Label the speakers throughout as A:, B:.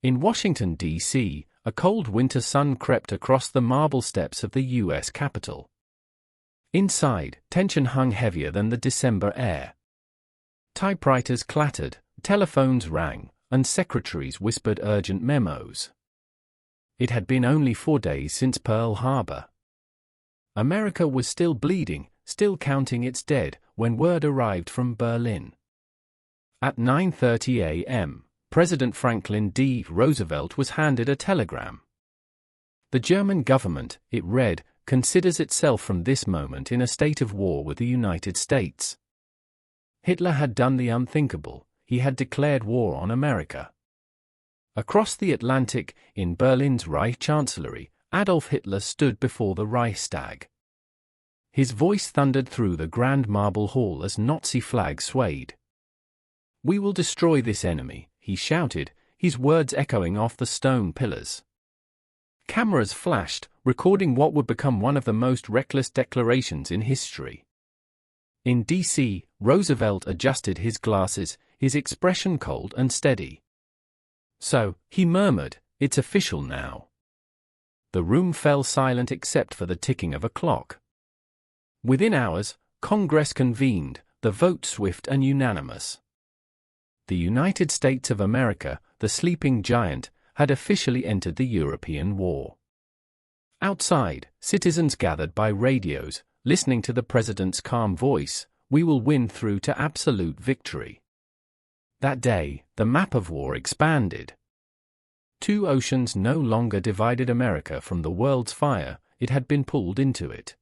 A: In Washington, D.C., a cold winter sun crept across the marble steps of the U.S. Capitol. Inside, tension hung heavier than the December air. Typewriters clattered, telephones rang, and secretaries whispered urgent memos. It had been only 4 days since Pearl Harbor. America was still bleeding, still counting its dead, when word arrived from Berlin. At 9:30 a.m., President Franklin D. Roosevelt was handed a telegram. The German government, it read, considers itself from this moment in a state of war with the United States. Hitler had done the unthinkable, he had declared war on America. Across the Atlantic, in Berlin's Reich Chancellery, Adolf Hitler stood before the Reichstag. His voice thundered through the grand marble hall as Nazi flags swayed. "We will destroy this enemy," he shouted, his words echoing off the stone pillars. Cameras flashed, recording what would become one of the most reckless declarations in history. In D.C., Roosevelt adjusted his glasses, his expression cold and steady. "So," he murmured, "it's official now." The room fell silent except for the ticking of a clock. Within hours, Congress convened, the vote swift and unanimous. The United States of America, the sleeping giant, had officially entered the European war. Outside, citizens gathered by radios, listening to the president's calm voice, "We will win through to absolute victory." That day, the map of war expanded. 2 oceans no longer divided America from the world's fire, it had been pulled into it.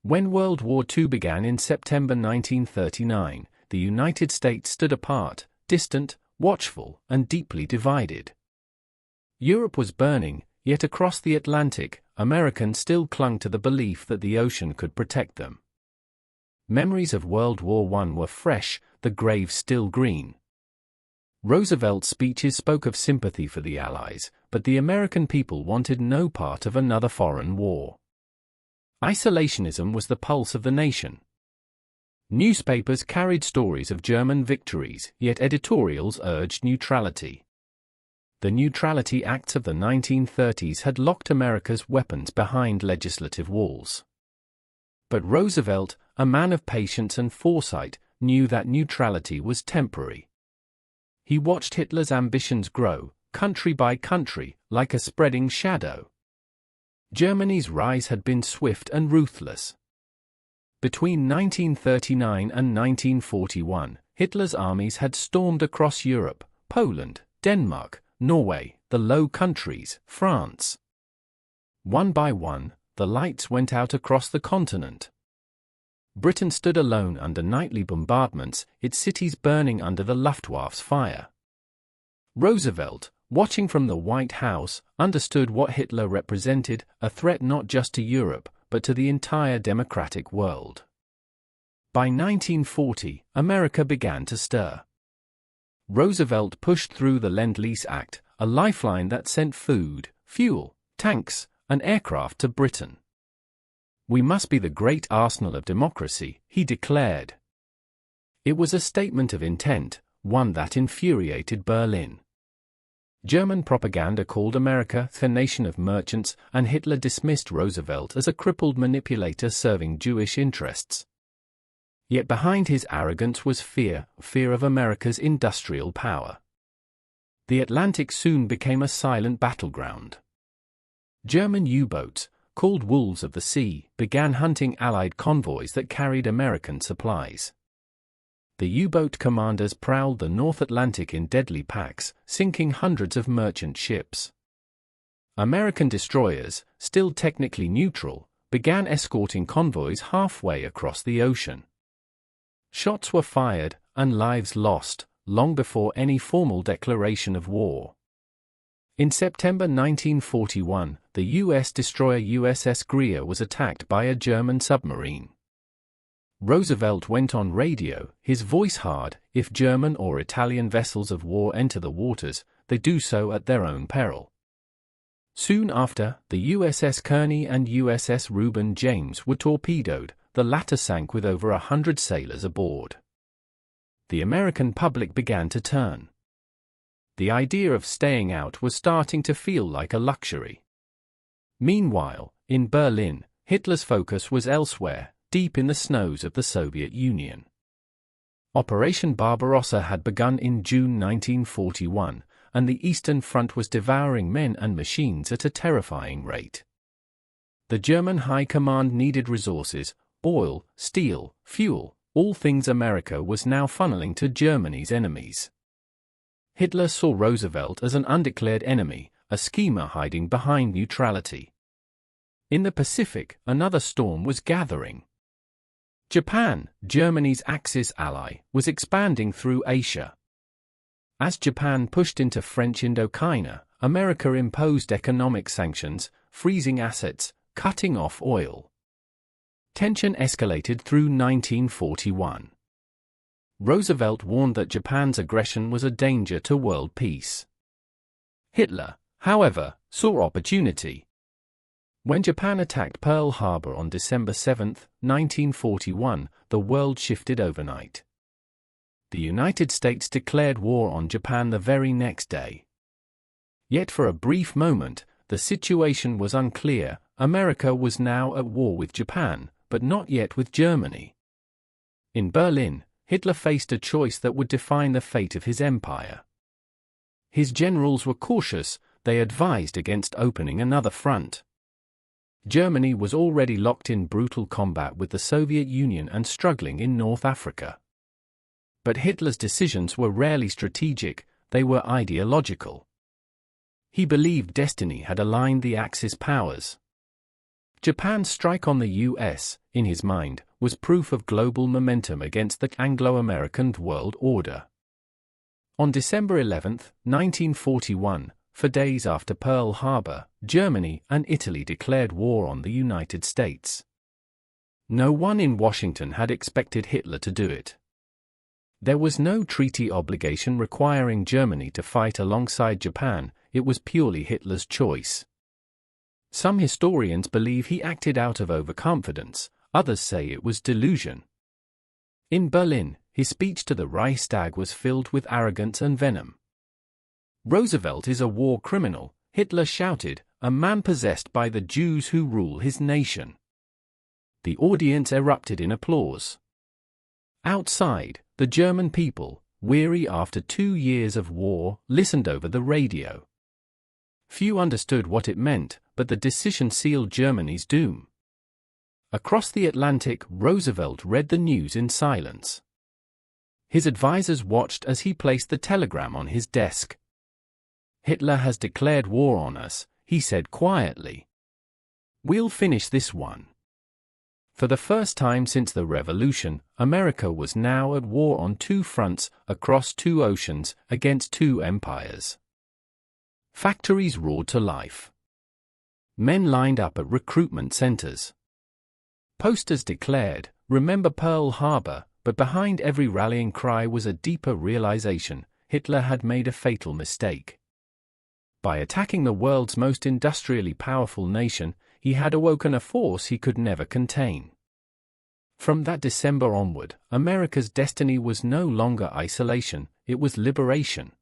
A: When World War II began in September 1939, the United States stood apart, distant, watchful, and deeply divided. Europe was burning, yet across the Atlantic, Americans still clung to the belief that the ocean could protect them. Memories of World War I were fresh, the graves still green. Roosevelt's speeches spoke of sympathy for the Allies, but the American people wanted no part of another foreign war. Isolationism was the pulse of the nation. Newspapers carried stories of German victories, yet editorials urged neutrality. The Neutrality Acts of the 1930s had locked America's weapons behind legislative walls. But Roosevelt, a man of patience and foresight, knew that neutrality was temporary. He watched Hitler's ambitions grow, country by country, like a spreading shadow. Germany's rise had been swift and ruthless. Between 1939 and 1941, Hitler's armies had stormed across Europe, Poland, Denmark, Norway, the Low Countries, France. One by one, the lights went out across the continent. Britain stood alone under nightly bombardments, its cities burning under the Luftwaffe's fire. Roosevelt, watching from the White House, understood what Hitler represented, a threat not just to Europe, but to the entire democratic world. By 1940, America began to stir. Roosevelt pushed through the Lend-Lease Act, a lifeline that sent food, fuel, tanks, and aircraft to Britain. "We must be the great arsenal of democracy," he declared. It was a statement of intent, one that infuriated Berlin. German propaganda called America the nation of merchants, and Hitler dismissed Roosevelt as a crippled manipulator serving Jewish interests. Yet behind his arrogance was fear of America's industrial power. The Atlantic soon became a silent battleground. German U-boats, called wolves of the sea, began hunting Allied convoys that carried American supplies. The U-boat commanders prowled the North Atlantic in deadly packs, sinking hundreds of merchant ships. American destroyers, still technically neutral, began escorting convoys halfway across the ocean. Shots were fired, and lives lost, long before any formal declaration of war. In September 1941, the U.S. destroyer USS Greer was attacked by a German submarine. Roosevelt went on radio, his voice hard, "If German or Italian vessels of war enter the waters, they do so at their own peril." Soon after, the USS Kearney and USS Reuben James were torpedoed, the latter sank with over 100 sailors aboard. The American public began to turn. The idea of staying out was starting to feel like a luxury. Meanwhile, in Berlin, Hitler's focus was elsewhere, deep in the snows of the Soviet Union. Operation Barbarossa had begun in June 1941, and the Eastern Front was devouring men and machines at a terrifying rate. The German High Command needed resources: oil, steel, fuel, all things America was now funneling to Germany's enemies. Hitler saw Roosevelt as an undeclared enemy, a schemer hiding behind neutrality. In the Pacific, another storm was gathering. Japan, Germany's Axis ally, was expanding through Asia. As Japan pushed into French Indochina, America imposed economic sanctions, freezing assets, cutting off oil. Tension escalated through 1941. Roosevelt warned that Japan's aggression was a danger to world peace. Hitler, however, saw opportunity. When Japan attacked Pearl Harbor on December 7, 1941, the world shifted overnight. The United States declared war on Japan the very next day. Yet for a brief moment, the situation was unclear. America was now at war with Japan, but not yet with Germany. In Berlin, Hitler faced a choice that would define the fate of his empire. His generals were cautious. They advised against opening another front. Germany was already locked in brutal combat with the Soviet Union and struggling in North Africa. But Hitler's decisions were rarely strategic, they were ideological. He believed destiny had aligned the Axis powers. Japan's strike on the US, in his mind, was proof of global momentum against the Anglo-American world order. On December 11, 1941, 4 days after Pearl Harbor, Germany and Italy declared war on the United States. No one in Washington had expected Hitler to do it. There was no treaty obligation requiring Germany to fight alongside Japan, it was purely Hitler's choice. Some historians believe he acted out of overconfidence, others say it was delusion. In Berlin, his speech to the Reichstag was filled with arrogance and venom. "Roosevelt is a war criminal," Hitler shouted, "a man possessed by the Jews who rule his nation." The audience erupted in applause. Outside, the German people, weary after 2 years of war, listened over the radio. Few understood what it meant, but the decision sealed Germany's doom. Across the Atlantic, Roosevelt read the news in silence. His advisors watched as he placed the telegram on his desk. "Hitler has declared war on us," he said quietly. "We'll finish this one." For the first time since the Revolution, America was now at war on 2 fronts, across 2 oceans, against 2 empires. Factories roared to life. Men lined up at recruitment centers. Posters declared, "Remember Pearl Harbor," but behind every rallying cry was a deeper realization: Hitler had made a fatal mistake. By attacking the world's most industrially powerful nation, he had awoken a force he could never contain. From that December onward, America's destiny was no longer isolation, it was liberation.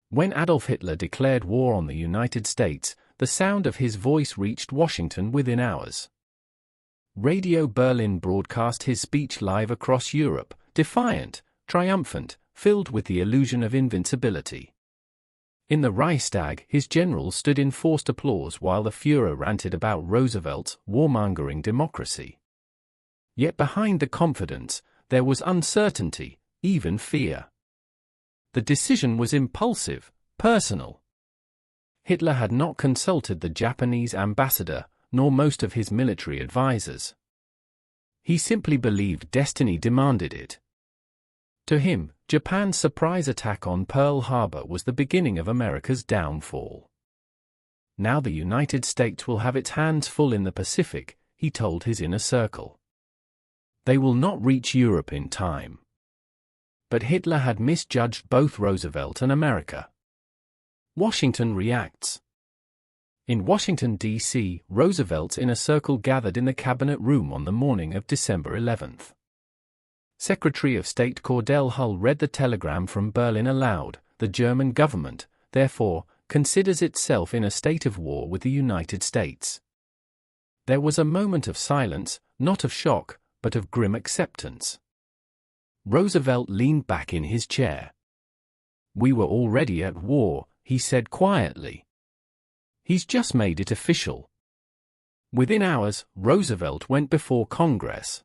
A: When Adolf Hitler declared war on the United States, the sound of his voice reached Washington within hours. Radio Berlin broadcast his speech live across Europe, defiant, triumphant, filled with the illusion of invincibility. In the Reichstag, his generals stood in forced applause while the Führer ranted about Roosevelt's warmongering democracy. Yet behind the confidence, there was uncertainty, even fear. The decision was impulsive, personal. Hitler had not consulted the Japanese ambassador, nor most of his military advisors. He simply believed destiny demanded it. To him, Japan's surprise attack on Pearl Harbor was the beginning of America's downfall. Now the United States will have its hands full in the Pacific, he told his inner circle. They will not reach Europe in time. But Hitler had misjudged both Roosevelt and America. Washington reacts. In Washington, D.C., Roosevelt's inner circle gathered in the cabinet room on the morning of December 11th. Secretary of State Cordell Hull read the telegram from Berlin aloud, the German government, therefore, considers itself in a state of war with the United States. There was a moment of silence, not of shock, but of grim acceptance. Roosevelt leaned back in his chair. "We were already at war," he said quietly. "He's just made it official." Within hours, Roosevelt went before Congress.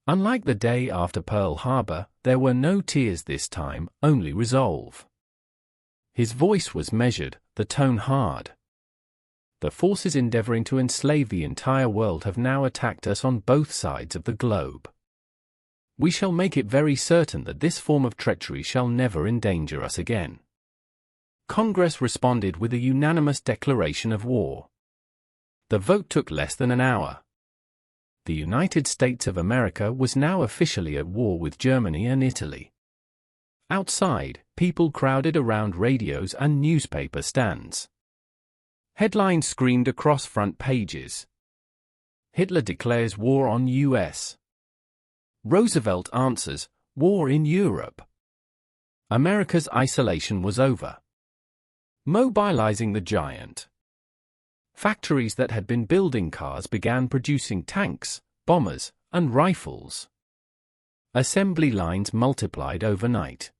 A: Unlike the day after Pearl Harbor, there were no tears this time, only resolve. His voice was measured, the tone hard. "The forces endeavoring to enslave the entire world have now attacked us on both sides of the globe. We shall make it very certain that this form of treachery shall never endanger us again." Congress responded with a unanimous declaration of war. The vote took less than an hour. The United States of America was now officially at war with Germany and Italy. Outside, people crowded around radios and newspaper stands. Headlines screamed across front pages. Hitler declares war on US. Roosevelt answers, war in Europe. America's isolation was over. Mobilizing the giant. Factories that had been building cars began producing tanks, bombers, and rifles. Assembly lines multiplied overnight.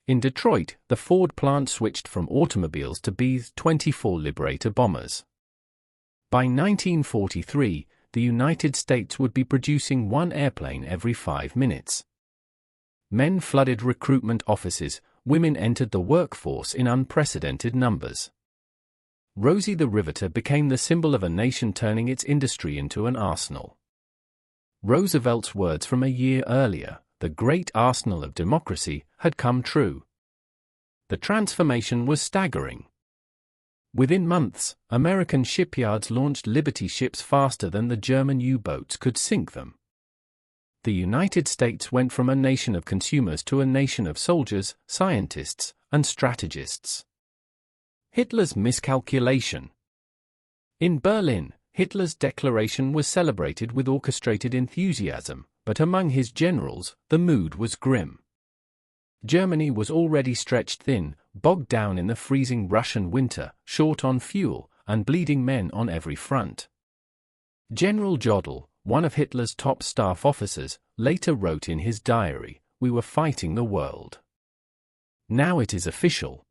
A: In Detroit, the Ford plant switched from automobiles to B-24 Liberator bombers. By 1943, the United States would be producing one airplane every 5 minutes. Men flooded recruitment offices, women entered the workforce in unprecedented numbers. Rosie the Riveter became the symbol of a nation turning its industry into an arsenal. Roosevelt's words from a year earlier, "the great arsenal of democracy," had come true. The transformation was staggering. Within months, American shipyards launched Liberty ships faster than the German U-boats could sink them. The United States went from a nation of consumers to a nation of soldiers, scientists, and strategists. Hitler's miscalculation. In Berlin, Hitler's declaration was celebrated with orchestrated enthusiasm, but among his generals, the mood was grim. Germany was already stretched thin, bogged down in the freezing Russian winter, short on fuel, and bleeding men on every front. General Jodl, one of Hitler's top staff officers, later wrote in his diary, "We were fighting the world. Now it is official."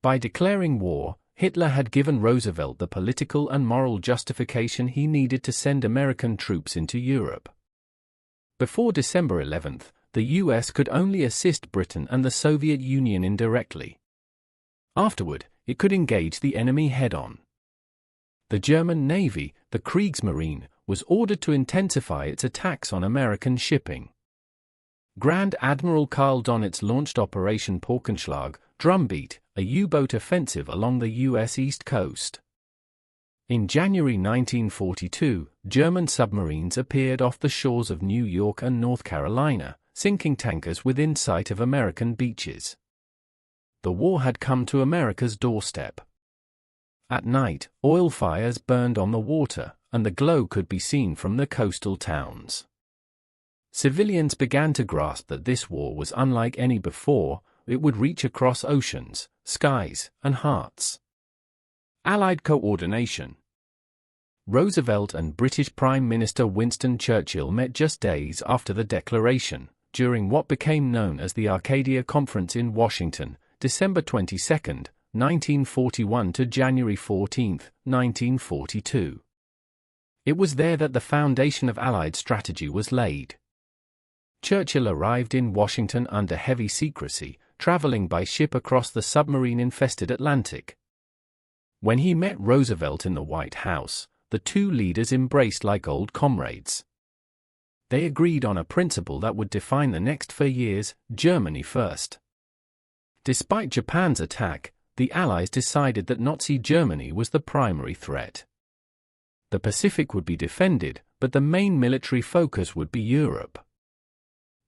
A: By declaring war, Hitler had given Roosevelt the political and moral justification he needed to send American troops into Europe. Before December 11, the US could only assist Britain and the Soviet Union indirectly. Afterward, it could engage the enemy head-on. The German Navy, the Kriegsmarine, was ordered to intensify its attacks on American shipping. Grand Admiral Karl Donitz launched Operation Paukenschlag, Drumbeat, a U-boat offensive along the U.S. East Coast. In January 1942, German submarines appeared off the shores of New York and North Carolina, sinking tankers within sight of American beaches. The war had come to America's doorstep. At night, oil fires burned on the water, and the glow could be seen from the coastal towns. Civilians began to grasp that this war was unlike any before. It would reach across oceans, skies, and hearts. Allied coordination. Roosevelt and British Prime Minister Winston Churchill met just days after the declaration, during what became known as the Arcadia Conference in Washington, December 22, 1941 to January 14, 1942. It was there that the foundation of Allied strategy was laid. Churchill arrived in Washington under heavy secrecy, traveling by ship across the submarine-infested Atlantic. When he met Roosevelt in the White House, the two leaders embraced like old comrades. They agreed on a principle that would define the next 4 years: Germany first. Despite Japan's attack, the Allies decided that Nazi Germany was the primary threat. The Pacific would be defended, but the main military focus would be Europe.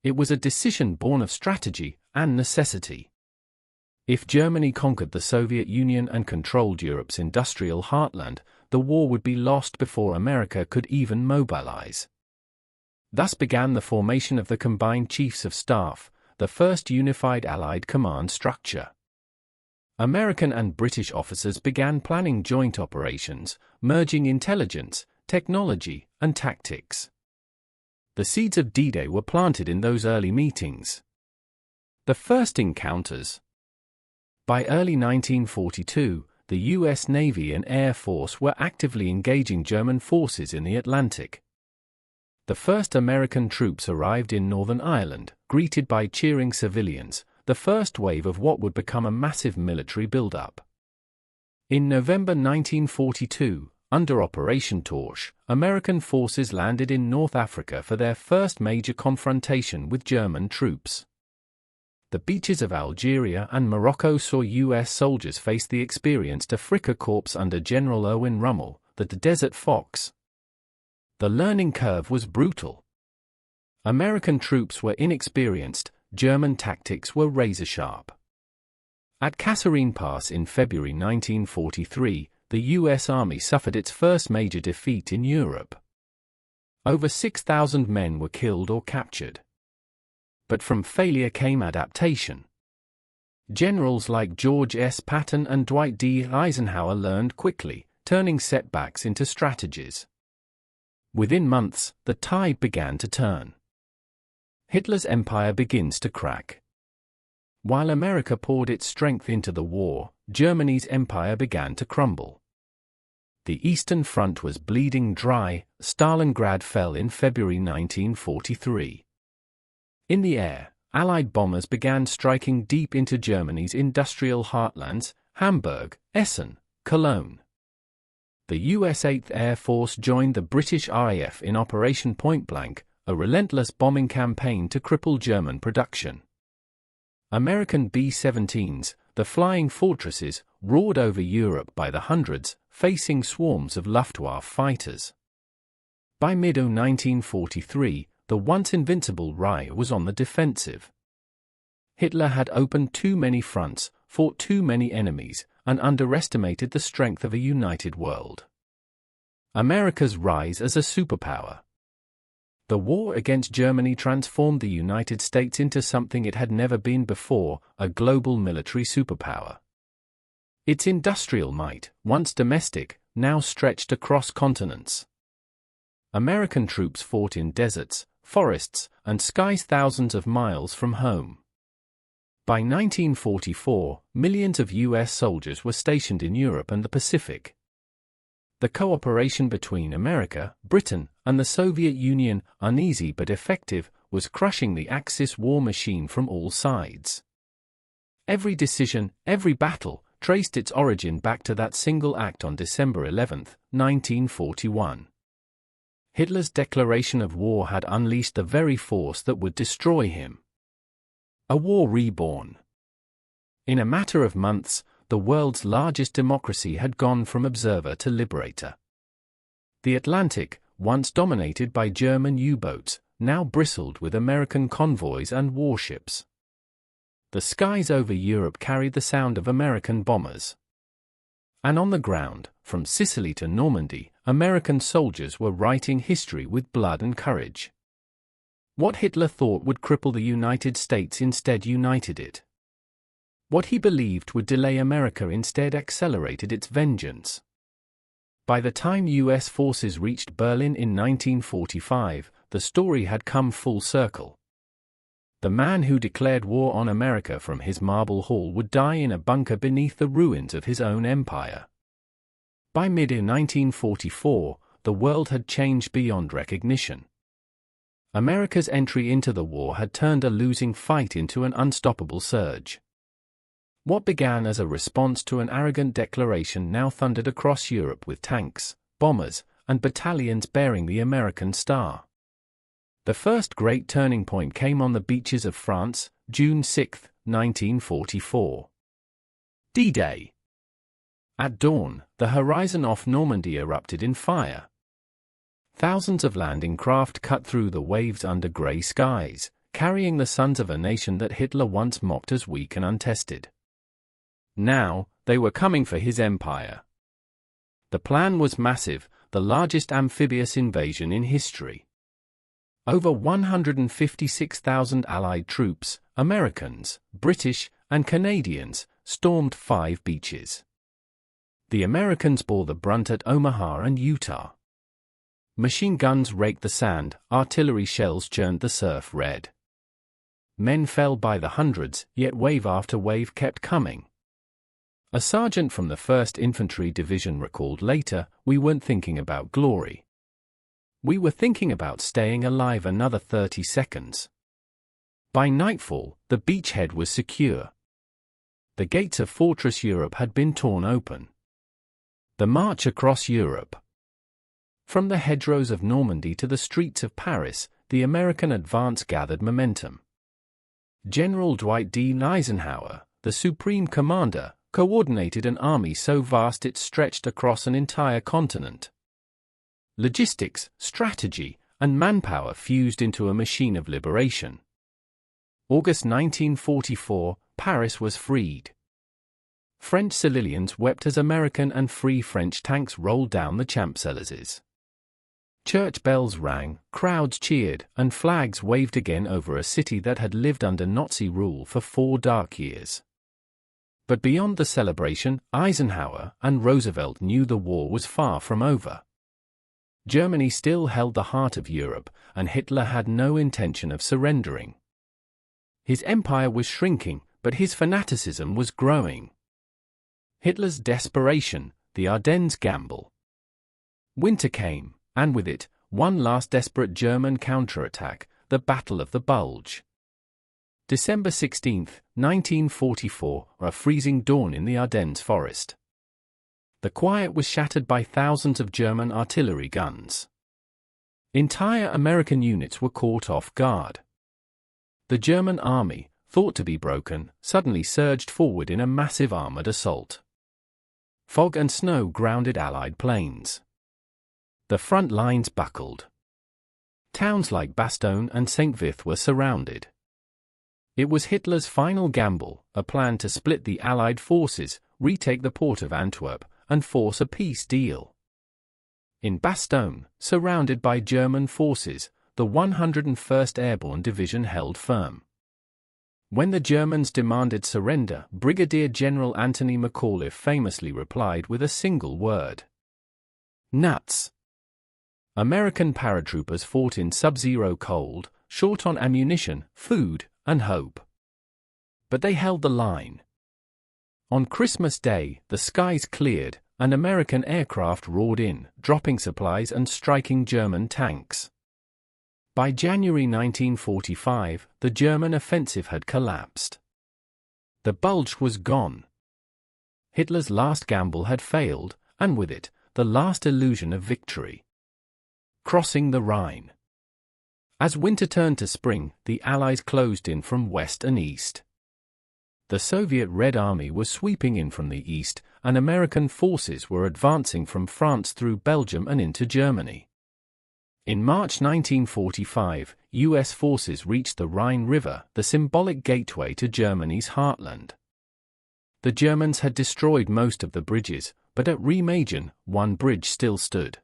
A: It was a decision born of strategy and necessity. If Germany conquered the Soviet Union and controlled Europe's industrial heartland, the war would be lost before America could even mobilize. Thus began the formation of the Combined Chiefs of Staff, the first unified Allied command structure. American and British officers began planning joint operations, merging intelligence, technology, and tactics. The seeds of D-Day were planted in those early meetings. The first encounters. By early 1942, the U.S. Navy and Air Force were actively engaging German forces in the Atlantic. The first American troops arrived in Northern Ireland, greeted by cheering civilians, the first wave of what would become a massive military build-up. In November 1942, under Operation Torch, American forces landed in North Africa for their first major confrontation with German troops. The beaches of Algeria and Morocco saw U.S. soldiers face the experienced Afrika Korps under General Erwin Rommel, the Desert Fox. The learning curve was brutal. American troops were inexperienced, German tactics were razor-sharp. At Kasserine Pass in February 1943, the U.S. Army suffered its first major defeat in Europe. Over 6,000 men were killed or captured. But from failure came adaptation. Generals like George S. Patton and Dwight D. Eisenhower learned quickly, turning setbacks into strategies. Within months, the tide began to turn. Hitler's empire begins to crack. While America poured its strength into the war, Germany's empire began to crumble. The Eastern Front was bleeding dry. Stalingrad fell in February 1943. In the air, Allied bombers began striking deep into Germany's industrial heartlands, Hamburg, Essen, Cologne. The US 8th Air Force joined the British RAF in Operation Point Blank, a relentless bombing campaign to cripple German production. American B-17s, the flying fortresses, roared over Europe by the hundreds, facing swarms of Luftwaffe fighters. By mid-1943, the once invincible Reich was on the defensive. Hitler had opened too many fronts, fought too many enemies, and underestimated the strength of a united world. America's rise as a superpower. The war against Germany transformed the United States into something it had never been before, a global military superpower. Its industrial might, once domestic, now stretched across continents. American troops fought in deserts, forests, and skies thousands of miles from home. By 1944, millions of U.S. soldiers were stationed in Europe and the Pacific. The cooperation between America, Britain, and the Soviet Union, uneasy but effective, was crushing the Axis war machine from all sides. Every decision, every battle, traced its origin back to that single act on December 11, 1941. Hitler's declaration of war had unleashed the very force that would destroy him. A war reborn. In a matter of months, the world's largest democracy had gone from observer to liberator. The Atlantic, once dominated by German U-boats, now bristled with American convoys and warships. The skies over Europe carried the sound of American bombers. And on the ground, from Sicily to Normandy, American soldiers were writing history with blood and courage. What Hitler thought would cripple the United States instead united it. What he believed would delay America instead accelerated its vengeance. By the time U.S. forces reached Berlin in 1945, the story had come full circle. The man who declared war on America from his marble hall would die in a bunker beneath the ruins of his own empire. By mid-1944, the world had changed beyond recognition. America's entry into the war had turned a losing fight into an unstoppable surge. What began as a response to an arrogant declaration now thundered across Europe with tanks, bombers, and battalions bearing the American star. The first great turning point came on the beaches of France, June 6, 1944. D-Day. At dawn, the horizon off Normandy erupted in fire. Thousands of landing craft cut through the waves under grey skies, carrying the sons of a nation that Hitler once mocked as weak and untested. Now, they were coming for his empire. The plan was massive, the largest amphibious invasion in history. Over 156,000 Allied troops, Americans, British, and Canadians, stormed 5 beaches. The Americans bore the brunt at Omaha and Utah. Machine guns raked the sand, artillery shells churned the surf red. Men fell by the hundreds, yet wave after wave kept coming. A sergeant from the 1st Infantry Division recalled later, "We weren't thinking about glory. We were thinking about staying alive another 30 seconds. By nightfall, the beachhead was secure. The gates of Fortress Europe had been torn open." The march across Europe. From the hedgerows of Normandy to the streets of Paris, the American advance gathered momentum. General Dwight D. Eisenhower, the supreme commander, coordinated an army so vast it stretched across an entire continent. Logistics, strategy, and manpower fused into a machine of liberation. August 1944, Paris was freed. French civilians wept as American and Free French tanks rolled down the Champs-Élysées. Church bells rang, crowds cheered, and flags waved again over a city that had lived under Nazi rule for 4 dark years. But beyond the celebration, Eisenhower and Roosevelt knew the war was far from over. Germany still held the heart of Europe, and Hitler had no intention of surrendering. His empire was shrinking, but his fanaticism was growing. Hitler's desperation, the Ardennes gamble. Winter came, and with it, one last desperate German counterattack, the Battle of the Bulge. December 16, 1944, a freezing dawn in the Ardennes forest. The quiet was shattered by thousands of German artillery guns. Entire American units were caught off guard. The German army, thought to be broken, suddenly surged forward in a massive armored assault. Fog and snow grounded Allied planes. The front lines buckled. Towns like Bastogne and St. Vith were surrounded. It was Hitler's final gamble, a plan to split the Allied forces, retake the port of Antwerp, and force a peace deal. In Bastogne, surrounded by German forces, the 101st Airborne Division held firm. When the Germans demanded surrender, Brigadier General Anthony McAuliffe famously replied with a single word: nuts. American paratroopers fought in sub-zero cold, short on ammunition, food, and hope. But they held the line. On Christmas Day, the skies cleared, and American aircraft roared in, dropping supplies and striking German tanks. By January 1945, the German offensive had collapsed. The Bulge was gone. Hitler's last gamble had failed, and with it, the last illusion of victory. Crossing the Rhine. As winter turned to spring, the Allies closed in from west and east. The Soviet Red Army was sweeping in from the east, and American forces were advancing from France through Belgium and into Germany. In March 1945, U.S. forces reached the Rhine River, the symbolic gateway to Germany's heartland. The Germans had destroyed most of the bridges, but at Remagen, one bridge still stood.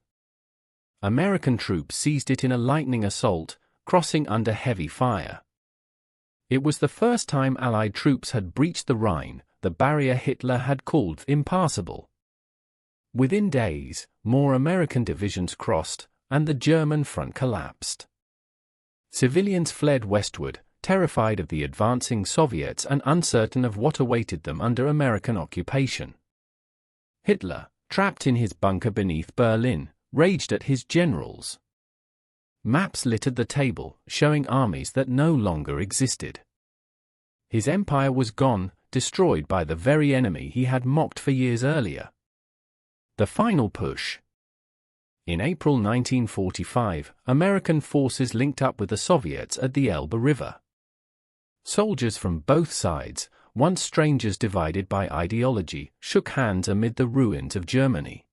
A: American troops seized it in a lightning assault, crossing under heavy fire. It was the first time Allied troops had breached the Rhine, the barrier Hitler had called impassable. Within days, more American divisions crossed, and the German front collapsed. Civilians fled westward, terrified of the advancing Soviets and uncertain of what awaited them under American occupation. Hitler, trapped in his bunker beneath Berlin, raged at his generals. Maps littered the table, showing armies that no longer existed. His empire was gone, destroyed by the very enemy he had mocked for years earlier. The final push. In April 1945, American forces linked up with the Soviets at the Elbe River. Soldiers from both sides, once strangers divided by ideology, shook hands amid the ruins of Germany.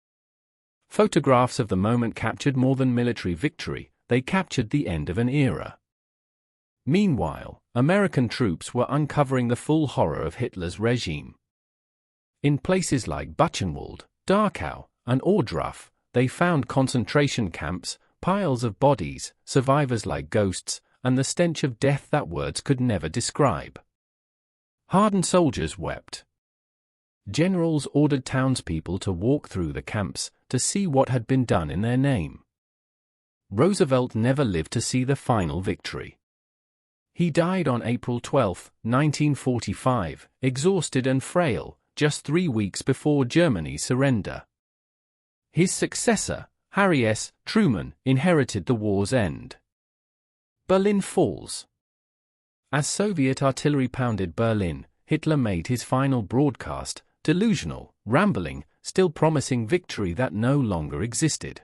A: Photographs of the moment captured more than military victory, they captured the end of an era. Meanwhile, American troops were uncovering the full horror of Hitler's regime. In places like Buchenwald, Dachau, and Ohrdruf, they found concentration camps, Piles of bodies, survivors like ghosts, and the stench of death that words could never describe. Hardened soldiers wept. Generals ordered townspeople to walk through the camps to see what had been done in their name. Roosevelt never lived to see the final victory. He died on April 12, 1945, exhausted and frail, just 3 weeks before Germany's surrender. His successor, Harry S. Truman, inherited the war's end. Berlin falls. As Soviet artillery pounded Berlin, Hitler made his final broadcast, delusional, rambling, still promising victory that no longer existed.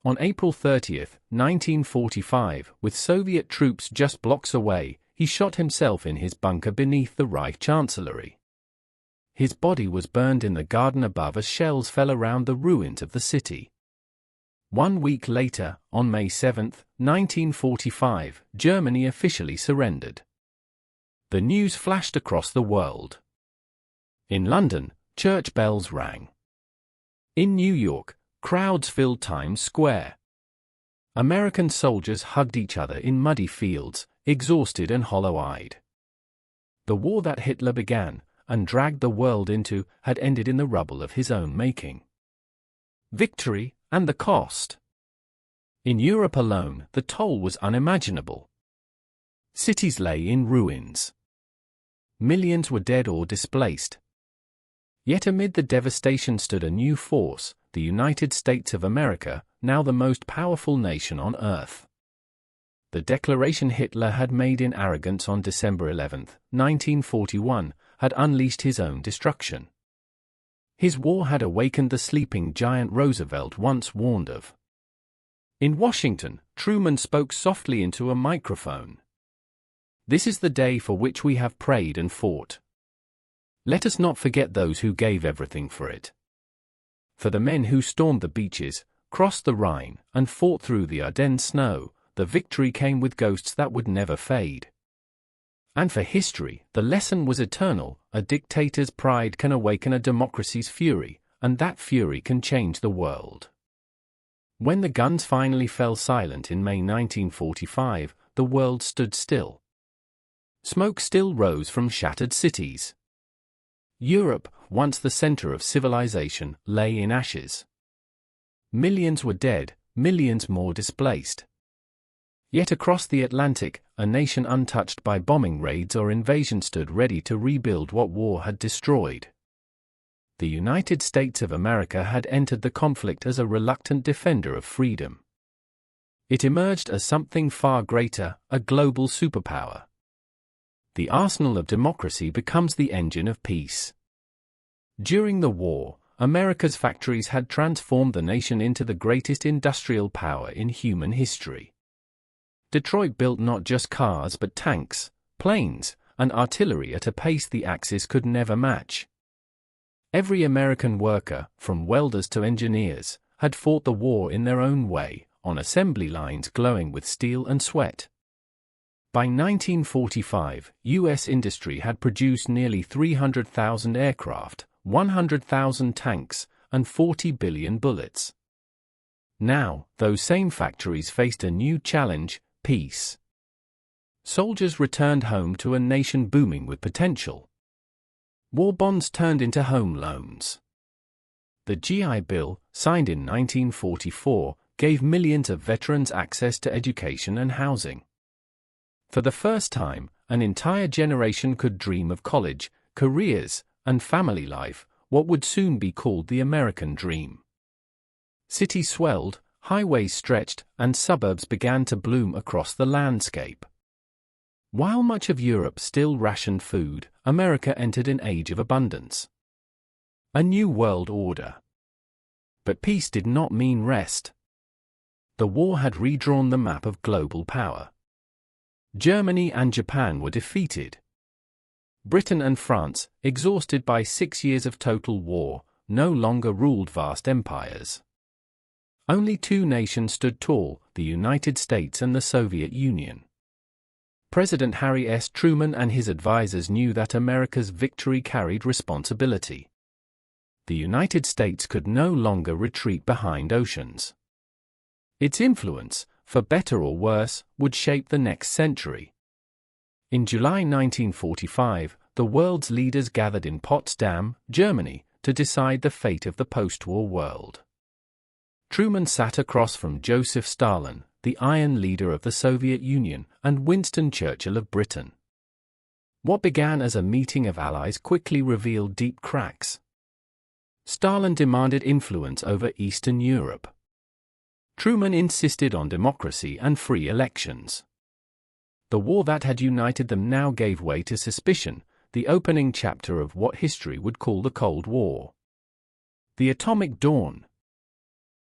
A: On April 30, 1945, with Soviet troops just blocks away, he shot himself in his bunker beneath the Reich Chancellery. His body was burned in the garden above as shells fell around the ruins of the city. 1 week later, on May 7, 1945, Germany officially surrendered. The news flashed across the world. In London, church bells rang. In New York, crowds filled Times Square. American soldiers hugged each other in muddy fields, exhausted and hollow-eyed. The war that Hitler began, and dragged the world into, had ended in the rubble of his own making. Victory, and the cost. In Europe alone, the toll was unimaginable. Cities lay in ruins. Millions were dead or displaced. Yet amid the devastation stood a new force, the United States of America, now the most powerful nation on earth. The declaration Hitler had made in arrogance on December 11, 1941, had unleashed his own destruction. His war had awakened the sleeping giant Roosevelt once warned of. In Washington, Truman spoke softly into a microphone. "This is the day for which we have prayed and fought. Let us not forget those who gave everything for it. For the men who stormed the beaches, crossed the Rhine, and fought through the Ardennes snow, the victory came with ghosts that would never fade. And for history, the lesson was eternal: a dictator's pride can awaken a democracy's fury, and that fury can change the world." When the guns finally fell silent in May 1945, the world stood still. Smoke still rose from shattered cities. Europe, once the center of civilization, lay in ashes. Millions were dead, millions more displaced. Yet across the Atlantic, a nation untouched by bombing raids or invasion stood ready to rebuild what war had destroyed. The United States of America had entered the conflict as a reluctant defender of freedom. It emerged as something far greater, a global superpower. The arsenal of democracy becomes the engine of peace. During the war, America's factories had transformed the nation into the greatest industrial power in human history. Detroit built not just cars but tanks, planes, and artillery at a pace the Axis could never match. Every American worker, from welders to engineers, had fought the war in their own way, on assembly lines glowing with steel and sweat. By 1945, U.S. industry had produced nearly 300,000 aircraft, 100,000 tanks, and 40 billion bullets. Now, those same factories faced a new challenge: peace. Soldiers returned home to a nation booming with potential. War bonds turned into home loans. The GI Bill, signed in 1944, gave millions of veterans access to education and housing. For the first time, an entire generation could dream of college, careers, and family life, what would soon be called the American dream. Cities swelled, highways stretched, and suburbs began to bloom across the landscape. While much of Europe still rationed food, America entered an age of abundance. A new world order. But peace did not mean rest. The war had redrawn the map of global power. Germany and Japan were defeated. Britain and France, exhausted by 6 years of total war, no longer ruled vast empires. Only two nations stood tall, the United States and the Soviet Union. President Harry S. Truman and his advisors knew that America's victory carried responsibility. The United States could no longer retreat behind oceans. Its influence, for better or worse, would shape the next century. In July 1945, the world's leaders gathered in Potsdam, Germany, to decide the fate of the post-war world. Truman sat across from Joseph Stalin, the iron leader of the Soviet Union, and Winston Churchill of Britain. What began as a meeting of allies quickly revealed deep cracks. Stalin demanded influence over Eastern Europe. Truman insisted on democracy and free elections. The war that had united them now gave way to suspicion, the opening chapter of what history would call the Cold War. The atomic dawn.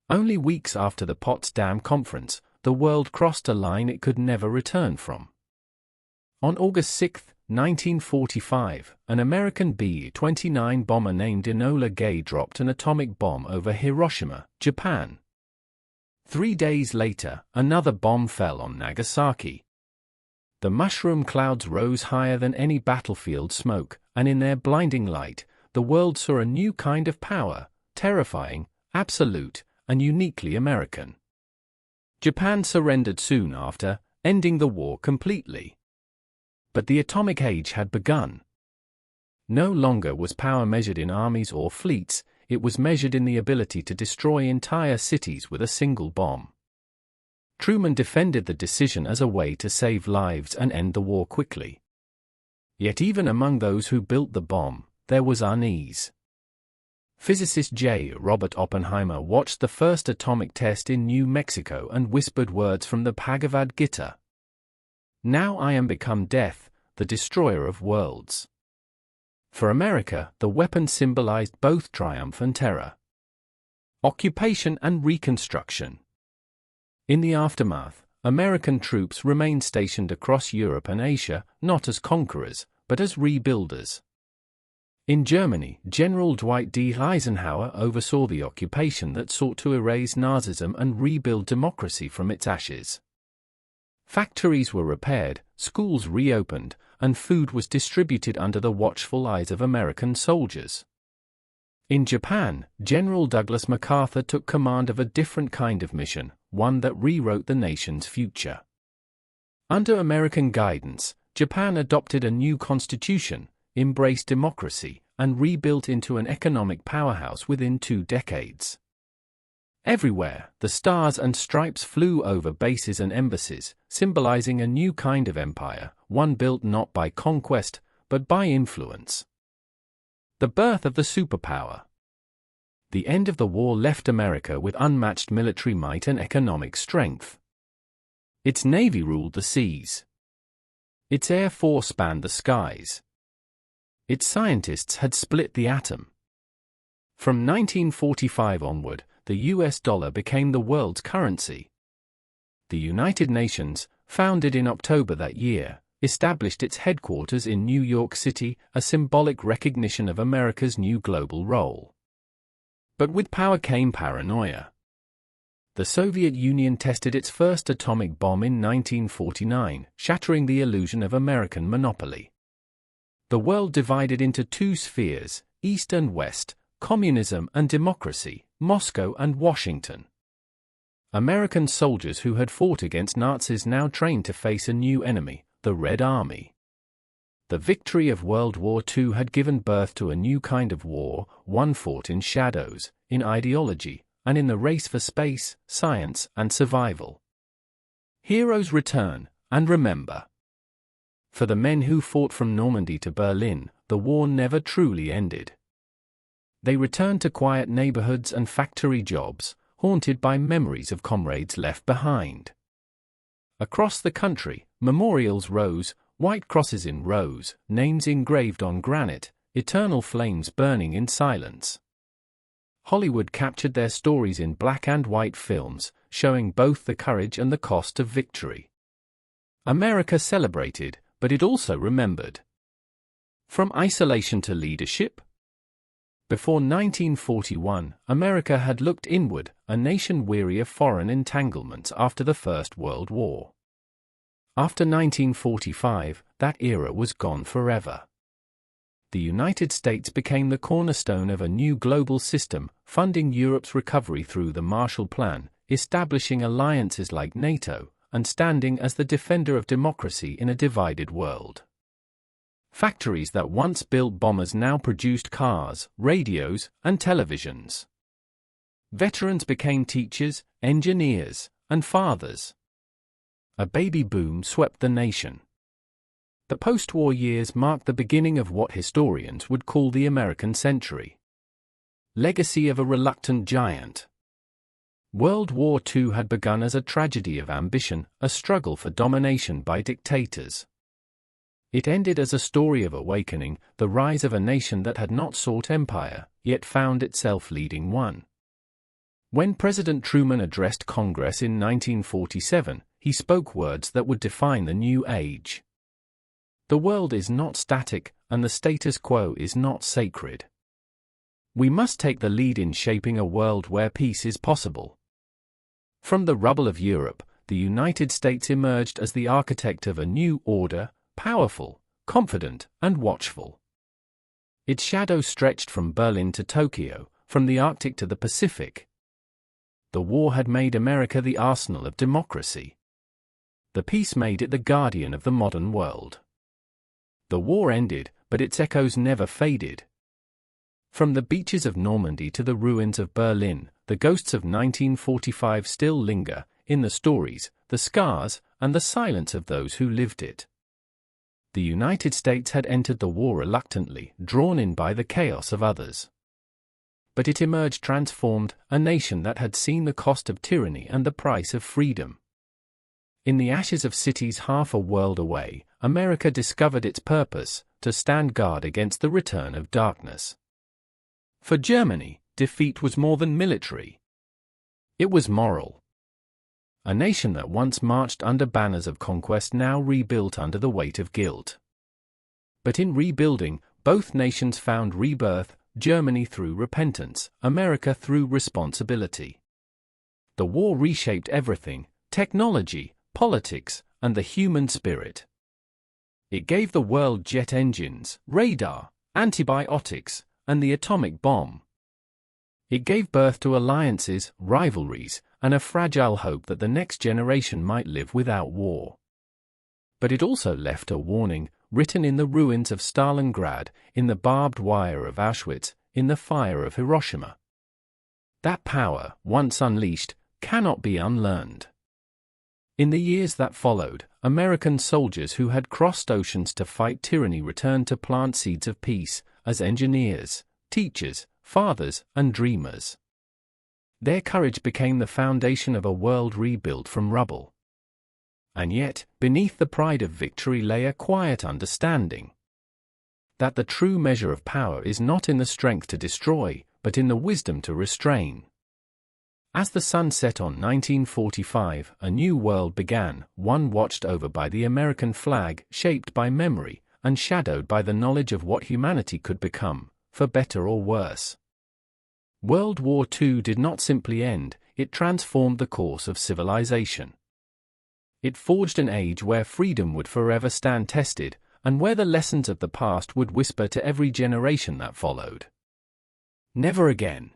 A: Only weeks after the Potsdam Conference, the world crossed a line it could never return from. On August 6, 1945, an American B-29 bomber named Enola Gay dropped an atomic bomb over Hiroshima, Japan. 3 days later, another bomb fell on Nagasaki. The mushroom clouds rose higher than any battlefield smoke, and in their blinding light, the world saw a new kind of power, terrifying, absolute, and uniquely American. Japan surrendered soon after, ending the war completely. But the atomic age had begun. No longer was power measured in armies or fleets, it was measured in the ability to destroy entire cities with a single bomb. Truman defended the decision as a way to save lives and end the war quickly. Yet even among those who built the bomb, there was unease. Physicist J. Robert Oppenheimer watched the first atomic test in New Mexico and whispered words from the Bhagavad Gita. "Now I am become death, the destroyer of worlds." For America, the weapon symbolized both triumph and terror. Occupation and Reconstruction. In the aftermath, American troops remained stationed across Europe and Asia, not as conquerors, but as rebuilders. In Germany, General Dwight D. Eisenhower oversaw the occupation that sought to erase Nazism and rebuild democracy from its ashes. Factories were repaired, schools reopened, and food was distributed under the watchful eyes of American soldiers. In Japan, General Douglas MacArthur took command of a different kind of mission, one that rewrote the nation's future. Under American guidance, Japan adopted a new constitution, embraced democracy, and rebuilt into an economic powerhouse within 2 decades. Everywhere, the stars and stripes flew over bases and embassies, symbolizing a new kind of empire, one built not by conquest, but by influence. The birth of the superpower. The end of the war left America with unmatched military might and economic strength. Its navy ruled the seas. Its air force spanned the skies. Its scientists had split the atom. From 1945 onward, the US dollar became the world's currency. The United Nations, founded in October that year, established its headquarters in New York City, a symbolic recognition of America's new global role. But with power came paranoia. The Soviet Union tested its first atomic bomb in 1949, shattering the illusion of American monopoly. The world divided into 2 spheres, East and West, communism and democracy, Moscow and Washington. American soldiers who had fought against Nazis now trained to face a new enemy, the Red Army. The victory of World War II had given birth to a new kind of war, one fought in shadows, in ideology, and in the race for space, science, and survival. Heroes return, and remember. For the men who fought from Normandy to Berlin, the war never truly ended. They returned to quiet neighborhoods and factory jobs, haunted by memories of comrades left behind. Across the country, memorials rose, white crosses in rows, names engraved on granite, eternal flames burning in silence. Hollywood captured their stories in black and white films, showing both the courage and the cost of victory. America celebrated, but it also remembered. From isolation to leadership? Before 1941, America had looked inward, a nation weary of foreign entanglements after the First World War. After 1945, that era was gone forever. The United States became the cornerstone of a new global system, funding Europe's recovery through the Marshall Plan, establishing alliances like NATO, and standing as the defender of democracy in a divided world. Factories that once built bombers now produced cars, radios, and televisions. Veterans became teachers, engineers, and fathers. A baby boom swept the nation. The post-war years marked the beginning of what historians would call the American century. Legacy of a reluctant giant. World War II had begun as a tragedy of ambition, a struggle for domination by dictators. It ended as a story of awakening, the rise of a nation that had not sought empire, yet found itself leading one. When President Truman addressed Congress in 1947, he spoke words that would define the new age. The world is not static, and the status quo is not sacred. We must take the lead in shaping a world where peace is possible. From the rubble of Europe, the United States emerged as the architect of a new order, powerful, confident, and watchful. Its shadow stretched from Berlin to Tokyo, from the Arctic to the Pacific. The war had made America the arsenal of democracy. The peace made it the guardian of the modern world. The war ended, but its echoes never faded. From the beaches of Normandy to the ruins of Berlin, the ghosts of 1945 still linger, in the stories, the scars, and the silence of those who lived it. The United States had entered the war reluctantly, drawn in by the chaos of others. But it emerged transformed, a nation that had seen the cost of tyranny and the price of freedom. In the ashes of cities half a world away, America discovered its purpose, to stand guard against the return of darkness. For Germany, defeat was more than military. It was moral. A nation that once marched under banners of conquest now rebuilt under the weight of guilt. But in rebuilding, both nations found rebirth, Germany through repentance, America through responsibility. The war reshaped everything: technology, politics, and the human spirit. It gave the world jet engines, radar, antibiotics, and the atomic bomb. It gave birth to alliances, rivalries, and a fragile hope that the next generation might live without war. But it also left a warning, written in the ruins of Stalingrad, in the barbed wire of Auschwitz, in the fire of Hiroshima. That power, once unleashed, cannot be unlearned. In the years that followed, American soldiers who had crossed oceans to fight tyranny returned to plant seeds of peace, as engineers, teachers, fathers, and dreamers. Their courage became the foundation of a world rebuilt from rubble. And yet, beneath the pride of victory lay a quiet understanding that the true measure of power is not in the strength to destroy, but in the wisdom to restrain. As the sun set on 1945, a new world began, one watched over by the American flag, shaped by memory, and shadowed by the knowledge of what humanity could become, for better or worse. World War II did not simply end, it transformed the course of civilization. It forged an age where freedom would forever stand tested, and where the lessons of the past would whisper to every generation that followed. Never again.